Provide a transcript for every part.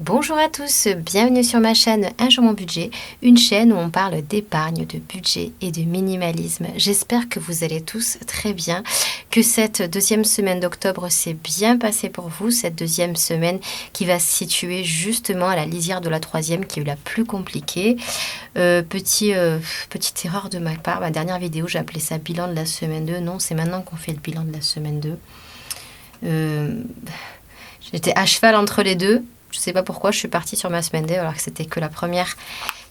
Bonjour à tous, bienvenue sur ma chaîne Un jour mon budget, une chaîne où on parle d'épargne, de budget et de minimalisme. J'espère que vous allez tous très bien, que cette deuxième semaine d'octobre s'est bien passée pour vous, cette deuxième semaine qui va se situer justement à la lisière de la troisième qui est la plus compliquée. Petite erreur de ma part, ma dernière vidéo j'ai appelé ça bilan de la semaine 2, non c'est maintenant qu'on fait le bilan de la semaine 2. J'étais à cheval entre les deux. Je ne sais pas pourquoi je suis partie sur ma semaine 2 alors que c'était que la première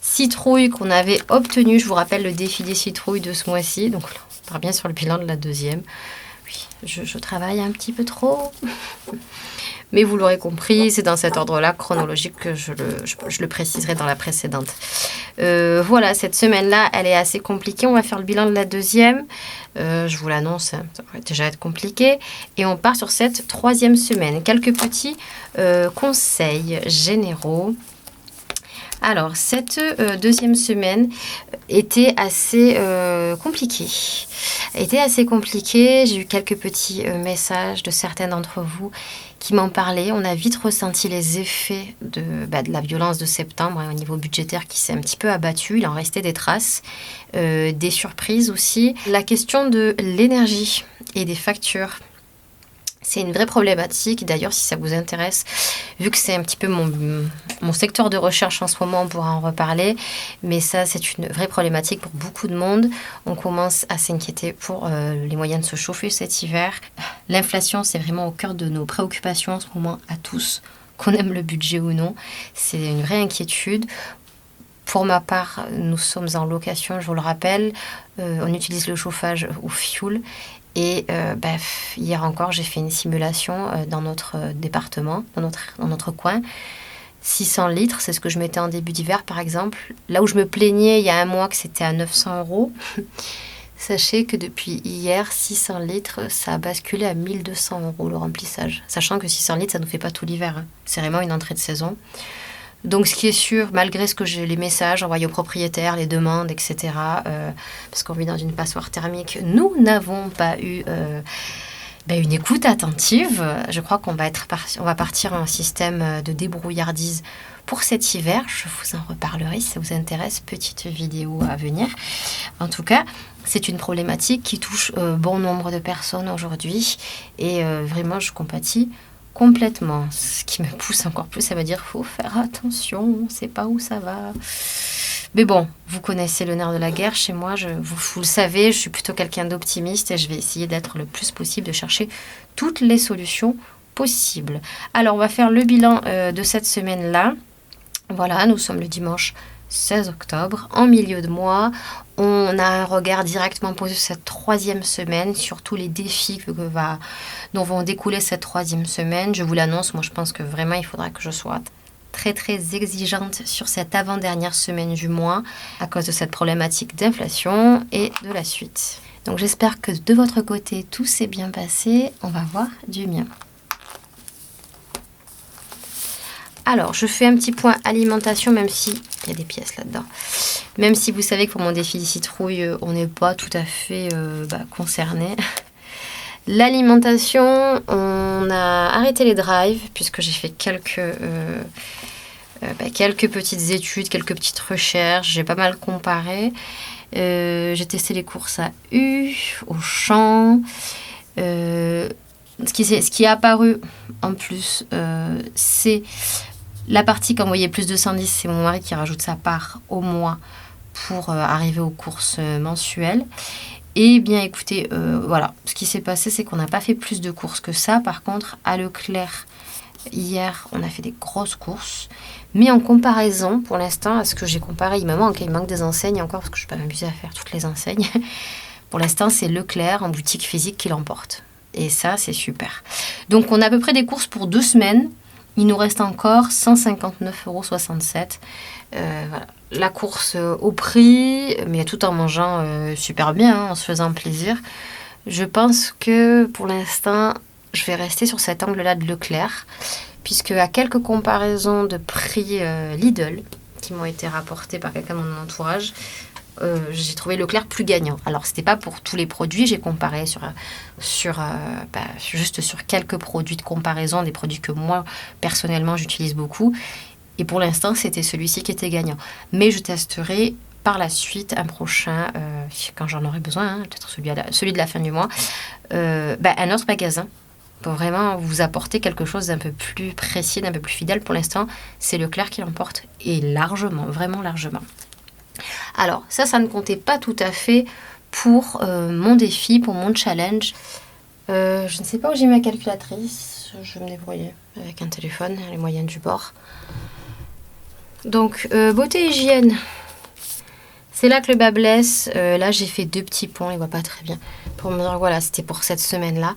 citrouille qu'on avait obtenue. Je vous rappelle le défi des citrouilles de ce mois-ci. Donc on part bien sur le bilan de la deuxième. Oui, je travaille un petit peu trop. Mais vous l'aurez compris, c'est dans cet ordre-là chronologique que je le préciserai dans la précédente. Voilà, cette semaine-là, elle est assez compliquée. On va faire le bilan de la deuxième. Je vous l'annonce, ça va déjà être compliqué. Et on part sur cette troisième semaine. Quelques petits conseils généraux. Alors, cette deuxième semaine était assez compliquée. J'ai eu quelques petits messages de certains d'entre vous qui m'en parlaient. On a vite ressenti les effets de la violence de septembre au niveau budgétaire qui s'est un petit peu abattu. Il en restait des traces, des surprises aussi. La question de l'énergie et des factures. C'est une vraie problématique. D'ailleurs, si ça vous intéresse, vu que c'est un petit peu mon secteur de recherche en ce moment, on pourra en reparler. Mais ça, c'est une vraie problématique pour beaucoup de monde. On commence à s'inquiéter pour les moyens de se chauffer cet hiver. L'inflation, c'est vraiment au cœur de nos préoccupations en ce moment à tous, qu'on aime le budget ou non. C'est une vraie inquiétude. Pour ma part, nous sommes en location, je vous le rappelle. On utilise le chauffage au fioul. Et hier encore, j'ai fait une simulation dans notre département, dans notre coin. 600 litres, c'est ce que je mettais en début d'hiver, par exemple. Là où je me plaignais il y a un mois que c'était à 900 €, sachez que depuis hier, 600 litres, ça a basculé à 1200 € le remplissage. Sachant que 600 litres, ça ne nous fait pas tout l'hiver. C'est vraiment une entrée de saison. Donc, ce qui est sûr, malgré ce que j'ai les messages envoyés aux propriétaires, les demandes, etc., parce qu'on vit dans une passoire thermique, nous n'avons pas eu une écoute attentive. Je crois qu'on va partir en système de débrouillardise pour cet hiver. Je vous en reparlerai si ça vous intéresse. Petite vidéo à venir. En tout cas, c'est une problématique qui touche bon nombre de personnes aujourd'hui. Et vraiment, je compatis complètement. Ce qui me pousse encore plus à me dire faut faire attention, on ne sait pas où ça va. Mais bon, vous connaissez le nerf de la guerre chez moi, vous le savez, je suis plutôt quelqu'un d'optimiste et je vais essayer d'être le plus possible, de chercher toutes les solutions possibles. Alors, on va faire le bilan de cette semaine-là. Voilà, nous sommes le dimanche 16 octobre, en milieu de mois. On a un regard directement posé sur cette troisième semaine, sur tous les défis dont vont découler cette troisième semaine. Je vous l'annonce, moi je pense que vraiment il faudra que je sois très très exigeante sur cette avant-dernière semaine du mois à cause de cette problématique d'inflation et de la suite. Donc j'espère que de votre côté tout s'est bien passé. On va voir du mien. Alors, je fais un petit point alimentation, même si il y a des pièces là-dedans. Même si vous savez que pour mon défi citrouille, on n'est pas tout à fait concerné. L'alimentation, on a arrêté les drives puisque j'ai fait quelques petites études, quelques petites recherches. J'ai pas mal comparé. J'ai testé les courses à U, Auchan. Ce qui est apparu en plus, c'est la partie quand vous voyez plus de 110, c'est mon mari qui rajoute sa part au mois pour arriver aux courses mensuelles. Et bien écoutez, voilà, ce qui s'est passé, c'est qu'on n'a pas fait plus de courses que ça. Par contre, à Leclerc, hier, on a fait des grosses courses. Mais en comparaison, pour l'instant, à ce que j'ai comparé, il me manque des enseignes encore, parce que je ne vais pas m'amuser à faire toutes les enseignes. Pour l'instant, c'est Leclerc en boutique physique qui l'emporte. Et ça, c'est super. Donc, on a à peu près des courses pour 2 semaines. Il nous reste encore 159,67 €. Voilà. La course au prix, mais tout en mangeant super bien, en se faisant plaisir. Je pense que pour l'instant, je vais rester sur cet angle-là de Leclerc, puisque à quelques comparaisons de prix Lidl, qui m'ont été rapportées par quelqu'un de mon entourage, j'ai trouvé Leclerc plus gagnant. Alors, c'était pas pour tous les produits. J'ai comparé juste sur quelques produits de comparaison, des produits que moi, personnellement, j'utilise beaucoup. Et pour l'instant, c'était celui-ci qui était gagnant. Mais je testerai par la suite un prochain, quand j'en aurai besoin, hein, peut-être celui de la fin du mois, un autre magasin pour vraiment vous apporter quelque chose d'un peu plus précis, d'un peu plus fidèle. Pour l'instant, c'est Leclerc qui l'emporte, et largement, vraiment largement. Alors, ça ne comptait pas tout à fait pour mon défi, pour mon challenge. Je ne sais pas où j'ai ma calculatrice. Je vais me débrouiller avec un téléphone, les moyens du bord. Donc, beauté et hygiène. C'est là que le bas blesse. Là, j'ai fait 2 petits points, il ne voit pas très bien. Pour me dire, voilà, c'était pour cette semaine-là.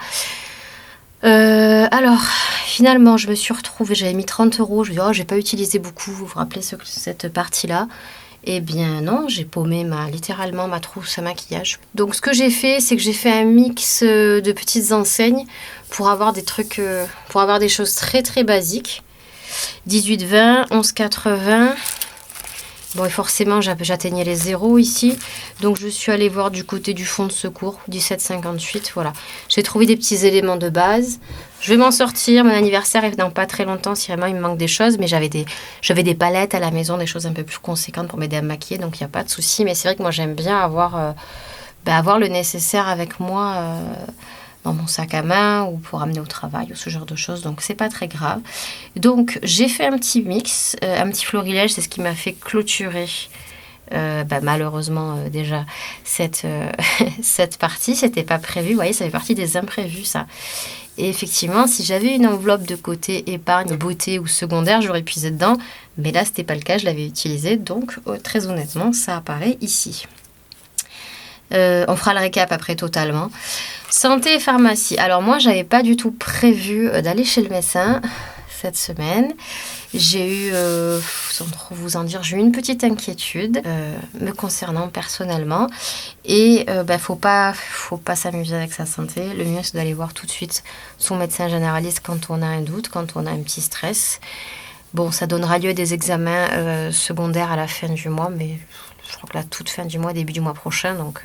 Alors, finalement, je me suis retrouvée, j'avais mis 30 €. Je me dis, oh, j'ai pas utilisé beaucoup, vous vous rappelez cette partie-là? Eh bien non, j'ai paumé littéralement ma trousse à maquillage. Donc ce que j'ai fait, c'est que j'ai fait un mix de petites enseignes pour avoir des trucs, pour avoir des choses très très basiques. 18,20, 11,80. Bon, et forcément, j'atteignais les zéros ici. Donc, je suis allée voir du côté du fonds de secours, 17,58. Voilà. J'ai trouvé des petits éléments de base. Je vais m'en sortir. Mon anniversaire est dans pas très longtemps. Si vraiment il me manque des choses. Mais j'avais des palettes à la maison, des choses un peu plus conséquentes pour m'aider à me maquiller. Donc, il n'y a pas de souci. Mais c'est vrai que moi, j'aime bien avoir le nécessaire avec moi dans mon sac à main ou pour amener au travail ou ce genre de choses. Donc, c'est pas très grave. Donc, j'ai fait un petit mix, un petit florilège. C'est ce qui m'a fait clôturer malheureusement déjà cette partie. C'était pas prévu. Vous voyez, ça fait partie des imprévus, ça. Et effectivement, si j'avais une enveloppe de côté épargne, beauté ou secondaire, j'aurais puisé dedans. Mais là, c'était pas le cas. Je l'avais utilisé. Donc, très honnêtement, ça apparaît ici. On fera le récap après totalement. Santé et pharmacie. Alors moi, j'avais pas du tout prévu d'aller chez le médecin cette semaine. J'ai eu, sans trop vous en dire, j'ai eu une petite inquiétude me concernant personnellement. Et faut pas s'amuser avec sa santé. Le mieux, c'est d'aller voir tout de suite son médecin généraliste quand on a un doute, quand on a un petit stress. Bon, ça donnera lieu à des examens secondaires à la fin du mois, mais je crois que la toute fin du mois, début du mois prochain. Donc,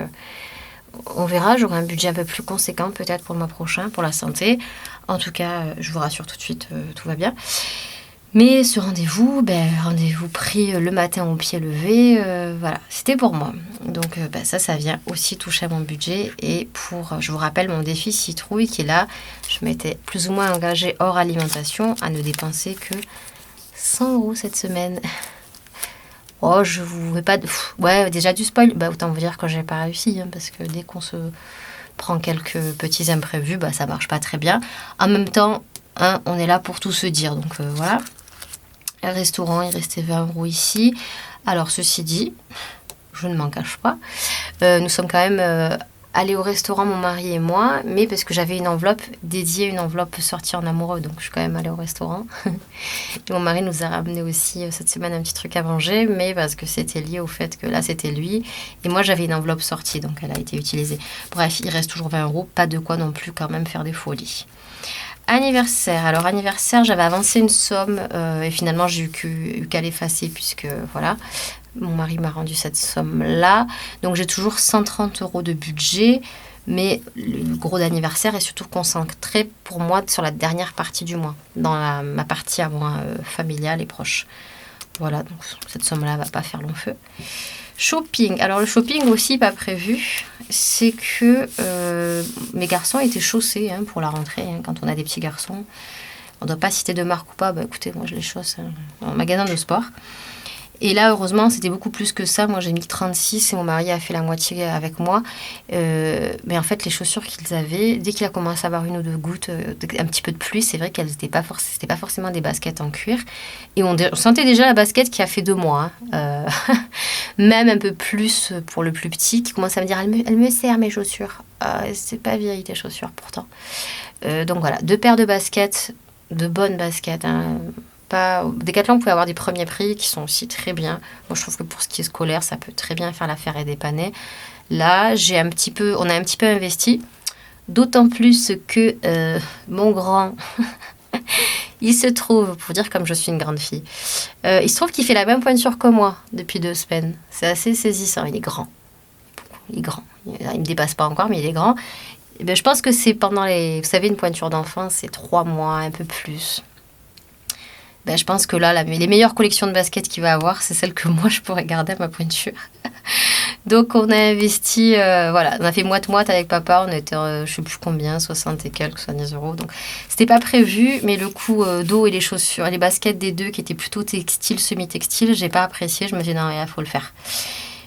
on verra. J'aurai un budget un peu plus conséquent peut-être pour le mois prochain, pour la santé. En tout cas, je vous rassure tout de suite, tout va bien. Mais ce rendez-vous pris le matin au pied levé, voilà, c'était pour moi. Donc ça vient aussi toucher à mon budget. Et je vous rappelle mon défi citrouille qui est là. Je m'étais plus ou moins engagée hors alimentation à ne dépenser que 100 € cette semaine. Oh, je vous fais pas de... Ouais, déjà du spoil. Autant vous dire que j'ai pas réussi, hein, parce que dès qu'on se prend quelques petits imprévus, ça marche pas très bien. En même temps, hein, on est là pour tout se dire, donc voilà. Le restaurant, il restait 20 € ici. Alors, ceci dit, je ne m'en cache pas. Nous sommes quand même allés au restaurant, mon mari et moi, mais parce que j'avais une enveloppe dédiée, une enveloppe sortie en amoureux, donc je suis quand même allée au restaurant. Et mon mari nous a ramené aussi cette semaine un petit truc à manger, mais parce que c'était lié au fait que là, c'était lui. Et moi, j'avais une enveloppe sortie, donc elle a été utilisée. Bref, il reste toujours 20 €, pas de quoi non plus quand même faire des folies. Anniversaire. Alors, anniversaire, j'avais avancé une somme et finalement, j'ai eu qu'à l'effacer puisque, voilà, mon mari m'a rendu cette somme-là. Donc, j'ai toujours 130 € de budget, mais le gros d'anniversaire est surtout concentré pour moi sur la dernière partie du mois, dans ma partie à moi familiale et proche. Voilà, donc cette somme-là va pas faire long feu. Shopping. Alors, le shopping aussi pas prévu. C'est que mes garçons étaient chaussés pour la rentrée. Quand on a des petits garçons, on ne doit pas citer de marque ou pas. Écoutez, moi, je les chausse en magasin de sport. Et là, heureusement, c'était beaucoup plus que ça. Moi, j'ai mis 36 et mon mari a fait la moitié avec moi. Mais en fait, les chaussures qu'ils avaient, dès qu'il a commencé à avoir une ou deux gouttes, un petit peu de pluie, c'est vrai qu'elles n'étaient pas, c'était pas forcément des baskets en cuir. Et on sentait déjà la basket qui a fait 2 mois. Même un peu plus pour le plus petit, qui commence à me dire elle me sert mes chaussures. C'est pas vieilli tes chaussures pourtant. Donc voilà, 2 paires de baskets, de bonnes baskets. Decathlon, vous pouvez avoir des premiers prix qui sont aussi très bien. Moi, je trouve que pour ce qui est scolaire, ça peut très bien faire l'affaire et dépanner. Là, on a un petit peu investi. D'autant plus que mon grand, Il se trouve, pour dire comme je suis une grande fille, il se trouve qu'il fait la même pointure que moi depuis 2 semaines. C'est assez saisissant. Il est grand. Il est grand. Il me dépasse pas encore, mais il est grand. Et ben, je pense que c'est pendant les... Vous savez, une pointure d'enfant, c'est 3 mois, un peu plus. Ben, je pense que là, les meilleures collections de baskets qu'il va avoir, c'est celles que moi, je pourrais garder à ma pointure. Donc, on a investi... voilà, on a fait moite-moite avec papa. On était, je sais plus combien, 60 et quelques, 70 euros. Donc, c'était pas prévu, mais le coût d'eau et les chaussures, les baskets des deux, qui étaient plutôt textiles, semi-textiles, j'ai pas apprécié. Je me suis dit, non, il faut le faire.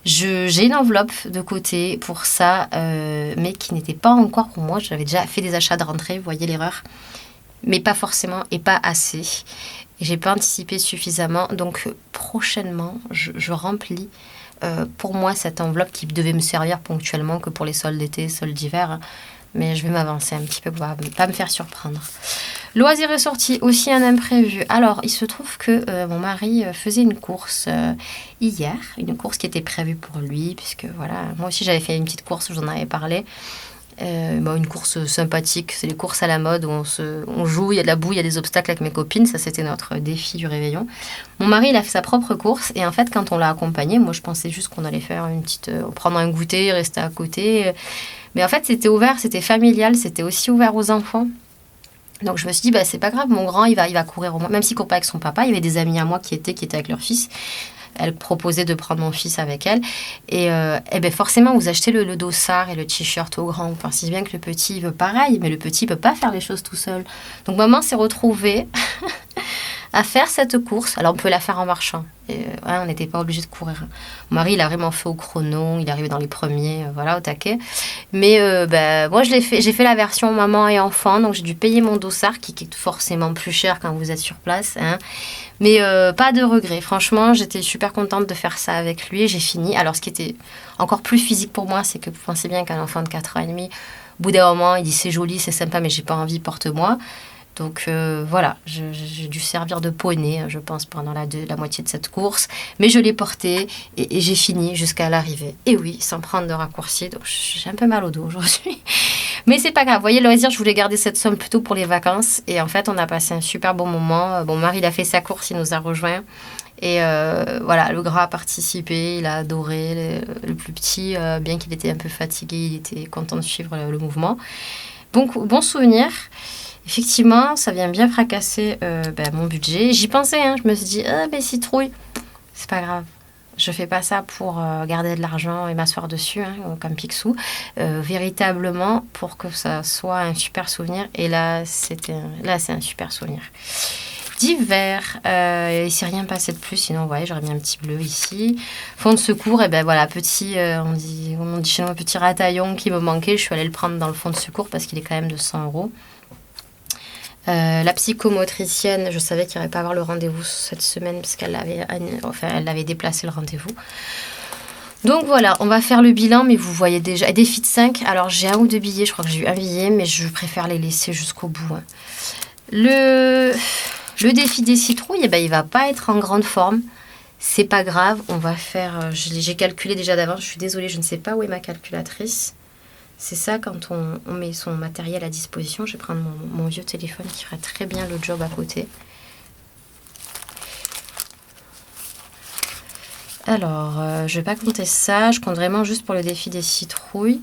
J'ai une enveloppe de côté pour ça, mais qui n'était pas encore pour moi. J'avais déjà fait des achats de rentrée, vous voyez l'erreur. Mais pas forcément et pas assez. Et j'ai pas anticipé suffisamment. Donc prochainement, je remplis pour moi cette enveloppe qui devait me servir ponctuellement que pour les soldes d'été, soldes d'hiver. Hein. Mais je vais m'avancer un petit peu pour pas me faire surprendre. Loisir est sorti, aussi un imprévu. Alors, il se trouve que mon mari faisait une course hier, une course qui était prévue pour lui, puisque voilà, moi aussi j'avais fait une petite course, je vous en avais parlé. Une course sympathique, c'est les courses à la mode où on joue, il y a de la boue, il y a des obstacles avec mes copines, ça c'était notre défi du réveillon. Mon mari il a fait sa propre course et en fait quand on l'a accompagné, moi je pensais juste qu'on allait faire une petite, prendre un goûter, rester à côté, mais en fait c'était ouvert, c'était familial, c'était aussi ouvert aux enfants. Donc je me suis dit, c'est pas grave, mon grand, il va courir au moins. Même s'il court pas avec son papa, il y avait des amis à moi qui étaient avec leur fils. Elle proposait de prendre mon fils avec elle. Et forcément, vous achetez le dossard et le t-shirt au grand. Vous pensez bien que le petit, il veut pareil, mais le petit ne peut pas faire les choses tout seul. Donc maman s'est retrouvée à faire cette course. Alors on peut la faire en marchant. Et, on n'était pas obligé de courir. Mon mari, il a vraiment fait au chrono. Il est arrivé dans les premiers, au taquet. Mais moi, j'ai fait la version maman et enfant. Donc j'ai dû payer mon dossard, qui est forcément plus cher quand vous êtes sur place. Hein. Mais pas de regret. Franchement, j'étais super contente de faire ça avec lui. Et j'ai fini. Alors ce qui était encore plus physique pour moi, c'est que vous pensez bien qu'un enfant de 4 ans et demi, au bout d'un moment, il dit c'est joli, c'est sympa, mais j'ai pas envie, porte-moi. Donc voilà, j'ai dû servir de poney, je pense, pendant la moitié de cette course. Mais je l'ai porté et j'ai fini jusqu'à l'arrivée. Et oui, sans prendre de raccourci. Donc j'ai un peu mal au dos aujourd'hui. Mais c'est pas grave. Vous voyez, le loisir, je voulais garder cette somme plutôt pour les vacances. Et en fait, on a passé un super bon moment. Mon mari, il a fait sa course, il nous a rejoints. Et le grand a participé, il a adoré. Le plus petit, bien qu'il était un peu fatigué, il était content de suivre le mouvement. Bon souvenir. Effectivement, ça vient bien fracasser mon budget. J'y pensais, je me suis dit, citrouille, c'est pas grave. Je fais pas ça pour garder de l'argent et m'asseoir dessus, comme Picsou. Véritablement, pour que ça soit un super souvenir. Et là, c'est un super souvenir. D'hiver, il s'est rien passé de plus, sinon, j'aurais mis un petit bleu ici. Fond de secours, petit, on dit chez nous, un petit rataillon qui me manquait. Je suis allée le prendre dans le fond de secours parce qu'il est quand même de 100 euros. La psychomotricienne, je savais qu'il n'y aurait pas à avoir le rendez-vous cette semaine parce qu'elle l'avait déplacé le rendez-vous. Donc voilà, on va faire le bilan, mais vous voyez déjà, défi de 5. Alors j'ai 1 ou 2 billets, je crois que j'ai eu 1 billet, mais je préfère les laisser jusqu'au bout. Hein. Le défi des citrouilles, il va pas être en grande forme. C'est pas grave, on va faire, j'ai calculé déjà d'avance, je suis désolée, je ne sais pas où est ma calculatrice. C'est ça, quand on met son matériel à disposition. Je vais prendre mon vieux téléphone qui fera très bien le job à côté. Alors, je vais pas compter ça. Je compte vraiment juste pour le défi des citrouilles.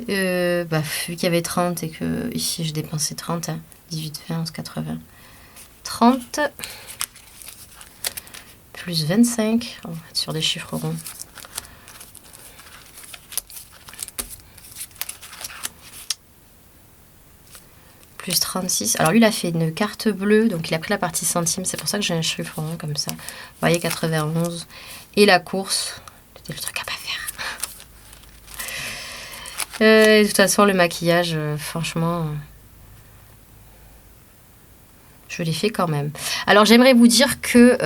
Vu qu'il y avait 30 et que ici je dépensais 30. 18, 20, 11, 80. 30 plus 25. On va être sur des chiffres ronds. Plus 36. Alors lui, il a fait une carte bleue, donc il a pris la partie centime. C'est pour ça que j'ai un chiffre rond comme ça. Vous voyez, 91. Et la course, c'était le truc à pas faire. De toute façon, le maquillage, franchement, je l'ai fait quand même. Alors, j'aimerais vous dire que,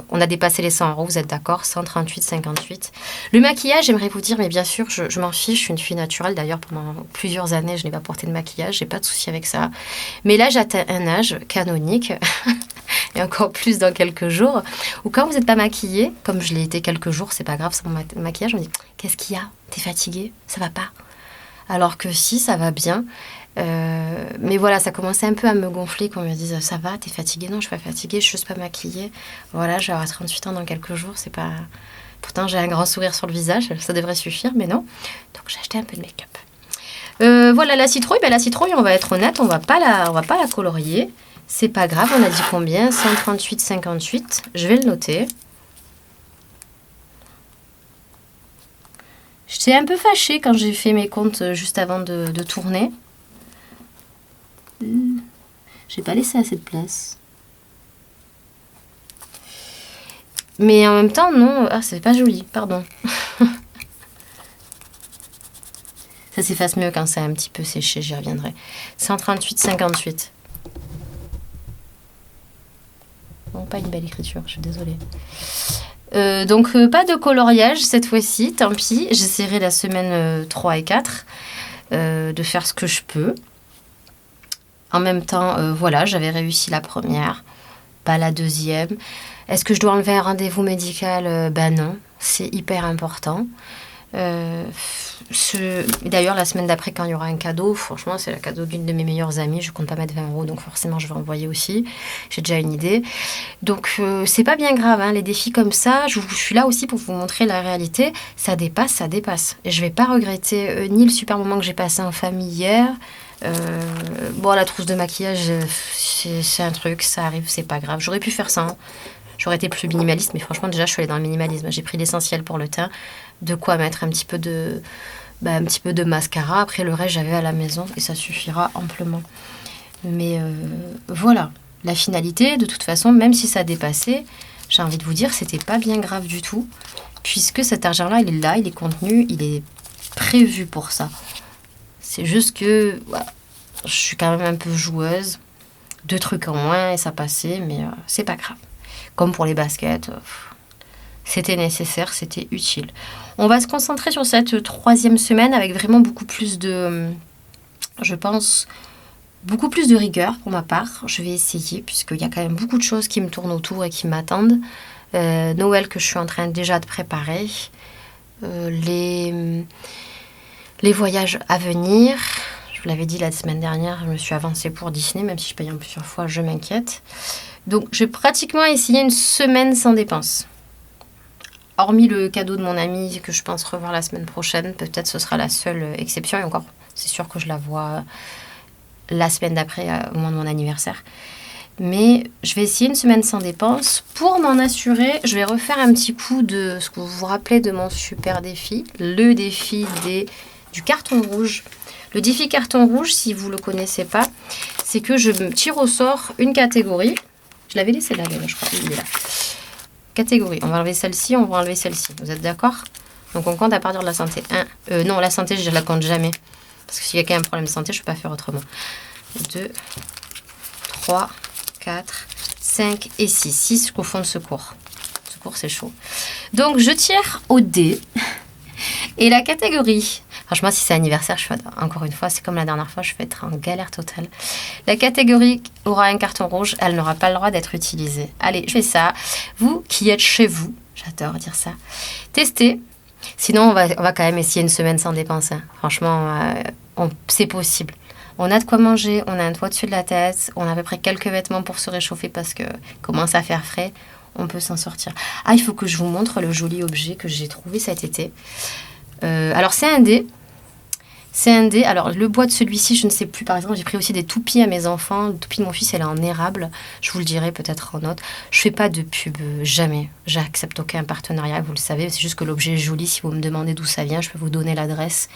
on a dépassé les 100 euros, vous êtes d'accord, 138,58. Le maquillage, j'aimerais vous dire, mais bien sûr, je m'en fiche, je suis une fille naturelle. D'ailleurs, pendant plusieurs années, je n'ai pas porté de maquillage, j'ai pas de souci avec ça. Mais là, j'atteins un âge canonique, et encore plus dans quelques jours, où quand vous n'êtes pas maquillée, comme je l'ai été quelques jours, c'est pas grave, c'est mon maquillage, on me dit, qu'est-ce qu'il y a? T'es fatiguée? Ça va pas? Alors que si, ça va bien. Mais voilà, ça commençait un peu à me gonfler qu'on me dise ça va, t'es fatiguée? Non, je suis pas fatiguée, je suis juste pas maquillée. Voilà, je vais avoir 38 ans dans quelques jours, c'est pas. Pourtant, j'ai un grand sourire sur le visage, ça devrait suffire, mais non. Donc, j'ai acheté un peu de make-up. Voilà, la citrouille, la citrouille, on va être honnête, on va pas la colorier. C'est pas grave, on a dit combien? 138,58. Je vais le noter. J'étais un peu fâchée quand j'ai fait mes comptes juste avant de tourner. J'ai pas laissé assez de place. Mais en même temps, non. Ah, c'est pas joli, pardon. Ça s'efface mieux quand c'est un petit peu séché, j'y reviendrai. 138,58. Bon, pas une belle écriture, je suis désolée. Donc, pas de coloriage cette fois-ci, tant pis. J'essaierai la semaine 3 et 4 de faire ce que je peux. En même temps, voilà, j'avais réussi la première, pas la deuxième. Est-ce que je dois enlever un rendez-vous médical? Ben non, c'est hyper important. D'ailleurs, la semaine d'après, quand il y aura un cadeau, franchement, c'est le cadeau d'une de mes meilleures amies. Je compte pas mettre 20 €, donc forcément, je vais envoyer aussi. J'ai déjà une idée. Donc, c'est pas bien grave, hein, les défis comme ça. Je suis là aussi pour vous montrer la réalité. Ça dépasse, ça dépasse. Et je vais pas regretter ni le super moment que j'ai passé en famille hier. Bon, la trousse de maquillage, c'est un truc, ça arrive, c'est pas grave. J'aurais pu faire ça, hein. J'aurais été plus minimaliste, mais franchement, déjà, je suis allée dans le minimalisme. J'ai pris l'essentiel pour le teint, de quoi mettre un petit peu de mascara. Après, le reste, j'avais à la maison et ça suffira amplement. Mais voilà, la finalité, de toute façon, même si ça dépassait, j'ai envie de vous dire, c'était pas bien grave du tout, puisque cet argent-là, il est là, il est contenu, il est prévu pour ça. C'est juste que voilà, je suis quand même un peu joueuse. 2 trucs en moins et ça passait, mais c'est pas grave. Comme pour les baskets, c'était nécessaire, c'était utile. On va se concentrer sur cette 3e semaine avec vraiment beaucoup plus de, je pense, beaucoup plus de rigueur pour ma part. Je vais essayer, puisqu'il y a quand même beaucoup de choses qui me tournent autour et qui m'attendent. Noël que je suis en train déjà de préparer. Les voyages à venir. Je vous l'avais dit la semaine dernière, je me suis avancée pour Disney, même si je paye en plusieurs fois, je m'inquiète. Donc, j'ai pratiquement essayé une semaine sans dépenses. Hormis le cadeau de mon ami que je pense revoir la semaine prochaine, peut-être ce sera la seule exception. Et encore, c'est sûr que je la vois la semaine d'après, au moment de mon anniversaire. Mais je vais essayer une semaine sans dépenses. Pour m'en assurer, je vais refaire un petit coup de ce que vous vous rappelez de mon super défi. Le défi du carton rouge. Le défi carton rouge, si vous ne le connaissez pas, c'est que je me tire au sort une catégorie. Je l'avais laissé là, je crois. Il est là. Catégorie. On va enlever celle-ci, on va enlever celle-ci. Vous êtes d'accord? Donc on compte à partir de la santé. Non, la santé, je ne la compte jamais. Parce que s'il y a quand même un problème de santé, je ne peux pas faire autrement. 2, 3, 4, 5 et 6. 6 au fond de secours. Secours, c'est chaud. Donc je tire au dé. Et la catégorie... Franchement, si c'est anniversaire, encore une fois, c'est comme la dernière fois, je vais être en galère totale. La catégorie aura un carton rouge, elle n'aura pas le droit d'être utilisée. Allez, je fais ça. Vous qui êtes chez vous, j'adore dire ça, testez. Sinon, on va quand même essayer une semaine sans dépenses. Hein. Franchement, c'est possible. On a de quoi manger, on a un toit dessus de la tête, on a à peu près quelques vêtements pour se réchauffer parce que commence à faire frais. On peut s'en sortir. Ah, il faut que je vous montre le joli objet que j'ai trouvé cet été. Alors, c'est un dé. C'est un dé. Alors, le bois de celui-ci, je ne sais plus. Par exemple, j'ai pris aussi des toupies à mes enfants. Le toupie de mon fils, elle est en érable. Je vous le dirai peut-être en note. Je fais pas de pub, jamais. J'accepte aucun partenariat, vous le savez. C'est juste que l'objet est joli. Si vous me demandez d'où ça vient, je peux vous donner l'adresse.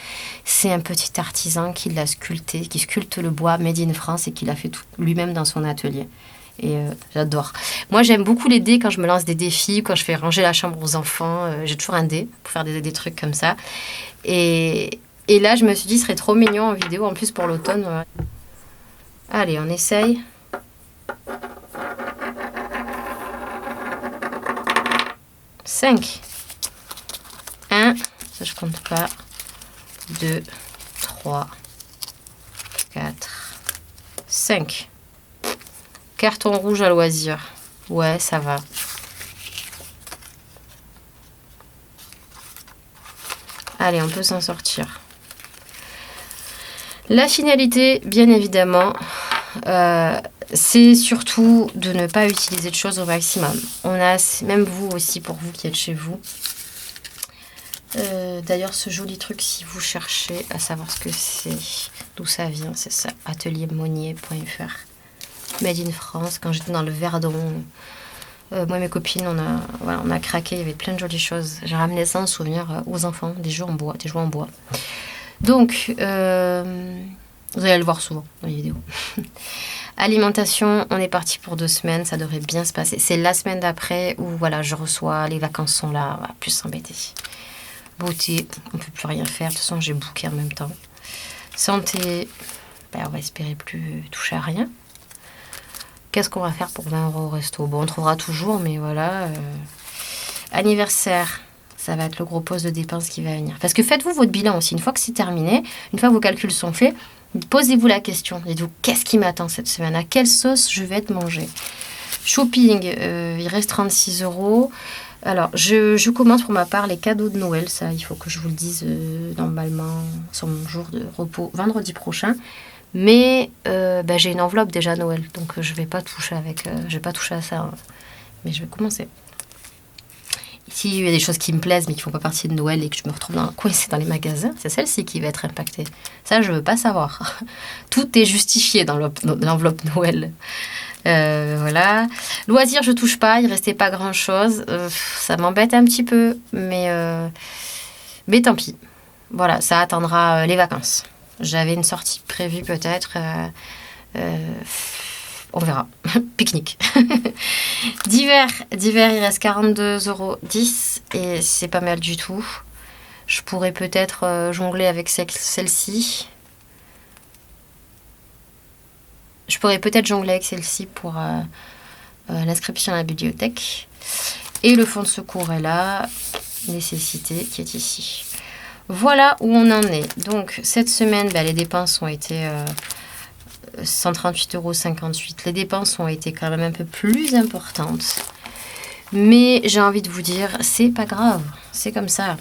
C'est un petit artisan qui l'a sculpté, qui sculpte le bois made in France et qui l'a fait tout lui-même dans son atelier. Et j'adore. Moi, j'aime beaucoup les dés quand je me lance des défis, quand je fais ranger la chambre aux enfants. J'ai toujours un dé pour faire des trucs comme ça. Et là, je me suis dit, ce serait trop mignon en vidéo, en plus pour l'automne. Allez, on essaye. Cinq. 1, ça je compte pas. 2, 3, 4, 5. Carton rouge à loisir. Ouais, ça va. Allez, on peut s'en sortir. La finalité, bien évidemment, c'est surtout de ne pas utiliser de choses au maximum. On a, même vous aussi, pour vous qui êtes chez vous. D'ailleurs, ce joli truc, si vous cherchez à savoir ce que c'est, d'où ça vient, c'est ça, ateliermonnier.fr. Made in France, quand j'étais dans le Verdon. Moi et mes copines, on a craqué, il y avait plein de jolies choses. J'ai ramené ça en souvenir aux enfants, des jouets en bois. Donc, vous allez le voir souvent dans les vidéos. Alimentation, on est parti pour 2 semaines, ça devrait bien se passer. C'est la semaine d'après où voilà, je reçois, les vacances sont là, on va plus s'embêter. Beauté, on ne peut plus rien faire, de toute façon j'ai booké en même temps. Santé, on va espérer plus toucher à rien. Qu'est-ce qu'on va faire pour 20 € au resto? Bon, on trouvera toujours, mais voilà. Anniversaire, ça va être le gros poste de dépenses qui va venir. Parce que faites-vous votre bilan aussi. Une fois que c'est terminé, une fois que vos calculs sont faits, posez-vous la question. Dites-vous, qu'est-ce qui m'attend cette semaine? À quelle sauce je vais être mangée? Shopping, il reste 36 €. Alors, je commence pour ma part les cadeaux de Noël. Ça, il faut que je vous le dise normalement sur mon jour de repos vendredi prochain. Mais j'ai une enveloppe déjà Noël, donc je vais pas toucher à ça. Hein. Mais je vais commencer. S'il y a des choses qui me plaisent mais qui font pas partie de Noël et que je me retrouve coincée dans les magasins, c'est celle-ci qui va être impactée. Ça, je veux pas savoir. Tout est justifié dans l'enveloppe Noël. Voilà. Loisirs, je touche pas. Il restait pas grand-chose. Ça m'embête un petit peu, mais tant pis. Voilà, ça attendra les vacances. J'avais une sortie prévue peut-être. On verra. Pique-nique. D'hiver, il reste 42,10 € et c'est pas mal du tout. Je pourrais peut-être jongler avec celle-ci. Je pourrais peut-être jongler avec celle-ci pour l'inscription à la bibliothèque. Et le fonds de secours est là. Nécessité qui est ici. Voilà où on en est. Donc, cette semaine, les dépenses ont été 138,58 €. Les dépenses ont été quand même un peu plus importantes. Mais j'ai envie de vous dire, c'est pas grave. C'est comme ça.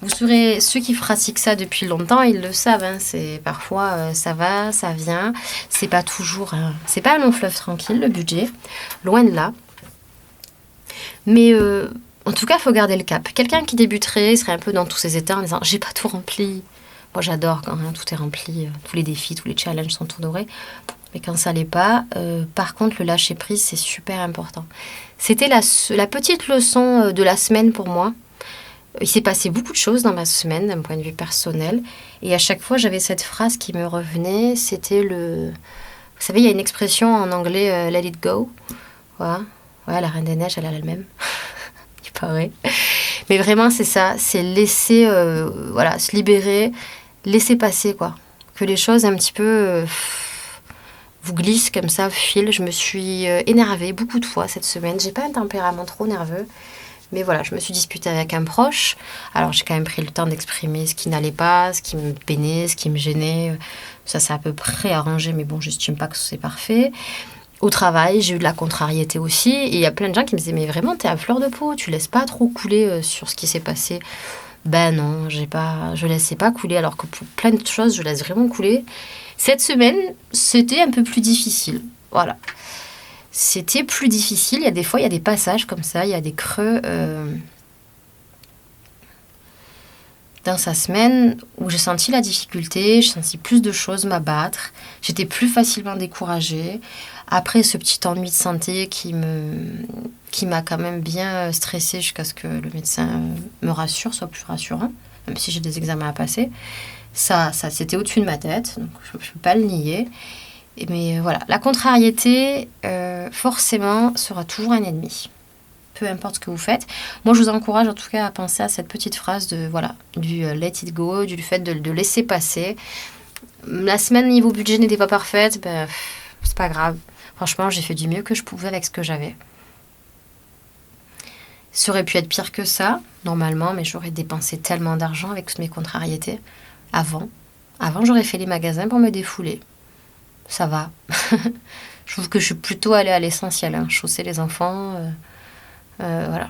Vous serez ceux qui pratiquent ça depuis longtemps, ils le savent. Hein, c'est parfois ça va, ça vient. C'est pas toujours. C'est pas un long fleuve tranquille le budget, loin de là. Mais en tout cas, il faut garder le cap. Quelqu'un qui débuterait serait un peu dans tous ces états en disant j'ai pas tout rempli. Moi, j'adore quand tout est rempli, tous les défis, tous les challenges sont tout dorés. Mais quand ça l'est pas, par contre, le lâcher prise, c'est super important. C'était la petite leçon de la semaine pour moi. Il s'est passé beaucoup de choses dans ma semaine, d'un point de vue personnel. Et à chaque fois, j'avais cette phrase qui me revenait. C'était Vous savez, il y a une expression en anglais, let it go. Voilà. Ouais, la Reine des Neiges, elle a le même. Il paraît. Mais vraiment, c'est ça. C'est laisser, se libérer, laisser passer, quoi. Que les choses un petit peu vous glissent comme ça, filent. Je me suis énervée beaucoup de fois cette semaine. J'ai pas un tempérament trop nerveux. Mais voilà, je me suis disputée avec un proche. Alors, j'ai quand même pris le temps d'exprimer ce qui n'allait pas, ce qui me peinait, ce qui me gênait. Ça s'est à peu près arrangé, mais bon, j'estime pas que c'est parfait. Au travail, j'ai eu de la contrariété aussi. Et il y a plein de gens qui me disaient, mais vraiment, t'es à fleur de peau, tu laisses pas trop couler sur ce qui s'est passé. Ben non, je laissais pas couler, alors que pour plein de choses, je laisse vraiment couler. Cette semaine, c'était un peu plus difficile. Voilà. C'était plus difficile. Il y a des fois, il y a des passages comme ça, il y a des creux dans sa semaine où j'ai senti la difficulté, j'ai senti plus de choses m'abattre, j'étais plus facilement découragée. Après ce petit ennui de santé qui m'a quand même bien stressée jusqu'à ce que le médecin me rassure, soit plus rassurant, même si j'ai des examens à passer. Ça c'était au-dessus de ma tête, donc je ne peux pas le nier. Mais voilà, la contrariété, forcément, sera toujours un ennemi. Peu importe ce que vous faites. Moi, je vous encourage en tout cas à penser à cette petite phrase du let it go, du fait de laisser passer. La semaine niveau budget n'était pas parfaite, c'est pas grave. Franchement, j'ai fait du mieux que je pouvais avec ce que j'avais. Ça aurait pu être pire que ça, normalement, mais j'aurais dépensé tellement d'argent avec mes contrariétés. Avant, j'aurais fait les magasins pour me défouler. Ça va. Je trouve que je suis plutôt allée à l'essentiel. Chausser les enfants, voilà.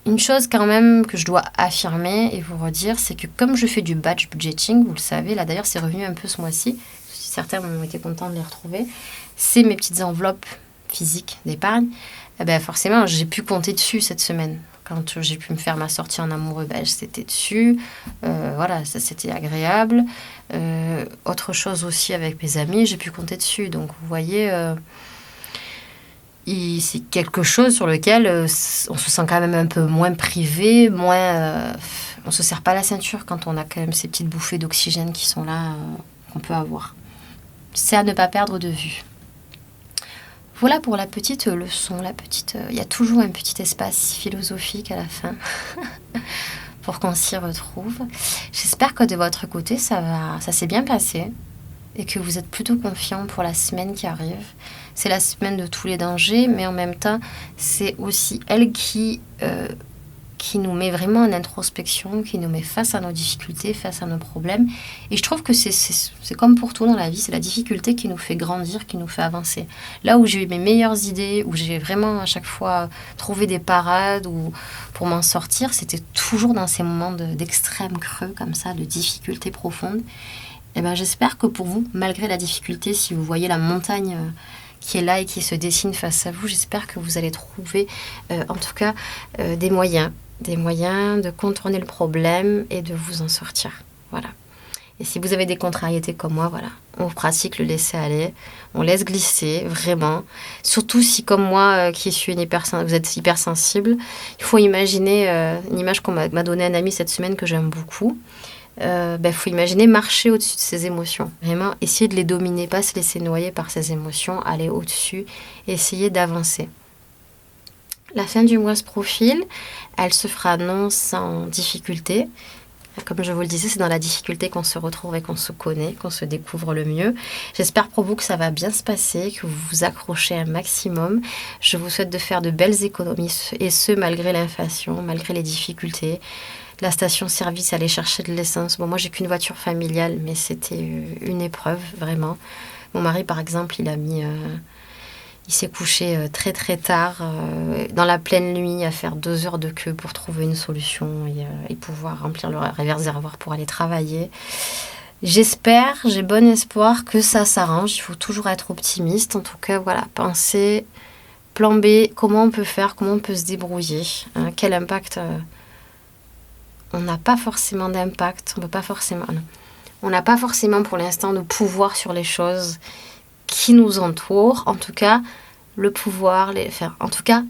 Une chose quand même que je dois affirmer et vous redire, c'est que comme je fais du batch budgeting, vous le savez, là d'ailleurs c'est revenu un peu ce mois-ci, certains ont été contents de les retrouver, c'est mes petites enveloppes physiques d'épargne, eh ben forcément j'ai pu compter dessus cette semaine. Quand j'ai pu me faire ma sortie en amoureux, ben, c'était dessus. Voilà, ça c'était agréable. Autre chose aussi avec mes amis, j'ai pu compter dessus. Donc vous voyez, c'est quelque chose sur lequel on se sent quand même un peu moins privé, moins... on se serre pas la ceinture quand on a quand même ces petites bouffées d'oxygène qui sont là, qu'on peut avoir. C'est à ne pas perdre de vue. Voilà pour la petite leçon, il y a toujours un petit espace philosophique à la fin pour qu'on s'y retrouve. J'espère que de votre côté, ça s'est bien passé et que vous êtes plutôt confiant pour la semaine qui arrive. C'est la semaine de tous les dangers, mais en même temps, c'est aussi elle qui nous met vraiment en introspection, qui nous met face à nos difficultés, face à nos problèmes. Et je trouve que c'est comme pour tout dans la vie, c'est la difficulté qui nous fait grandir, qui nous fait avancer. Là où j'ai eu mes meilleures idées, où j'ai vraiment à chaque fois trouvé des parades ou pour m'en sortir, c'était toujours dans ces moments d'extrême creux comme ça, de difficultés profondes. Et ben, j'espère que pour vous, malgré la difficulté, si vous voyez la montagne qui est là et qui se dessine face à vous, j'espère que vous allez trouver en tout cas des moyens de contourner le problème et de vous en sortir. Voilà. Et si vous avez des contrariétés comme moi, voilà, on pratique le laisser aller, on laisse glisser, vraiment. Surtout si, comme moi, qui suis vous êtes hypersensible, il faut imaginer une image qu'on m'a donnée un ami cette semaine que j'aime beaucoup. Faut imaginer marcher au-dessus de ses émotions. Vraiment, essayer de les dominer, pas se laisser noyer par ses émotions, aller au-dessus, essayer d'avancer. La fin du mois se profile, elle se fera non sans difficulté. Comme je vous le disais, c'est dans la difficulté qu'on se retrouve et qu'on se connaît, qu'on se découvre le mieux. J'espère pour vous que ça va bien se passer, que vous vous accrochez un maximum. Je vous souhaite de faire de belles économies, et ce, malgré l'inflation, malgré les difficultés. La station-service, aller chercher de l'essence. Bon, moi, j'ai qu'une voiture familiale, mais c'était une épreuve, vraiment. Mon mari, par exemple, il s'est couché très très tard, dans la pleine nuit, à faire 2 heures de queue pour trouver une solution et pouvoir remplir le réservoir pour aller travailler. J'espère, j'ai bon espoir que ça s'arrange. Il faut toujours être optimiste. En tout cas, voilà, penser, plan B, comment on peut faire, comment on peut se débrouiller, hein, quel impact... on n'a pas forcément d'impact, on n'a pas forcément pour l'instant de pouvoir sur les choses qui nous entourent. En tout cas, le pouvoir, en tout cas,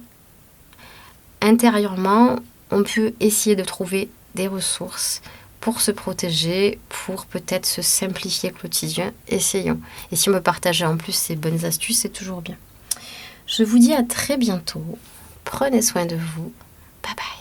intérieurement, on peut essayer de trouver des ressources pour se protéger, pour peut-être se simplifier le quotidien. Essayons. Et si on me partage en plus ces bonnes astuces, c'est toujours bien. Je vous dis à très bientôt. Prenez soin de vous. Bye bye.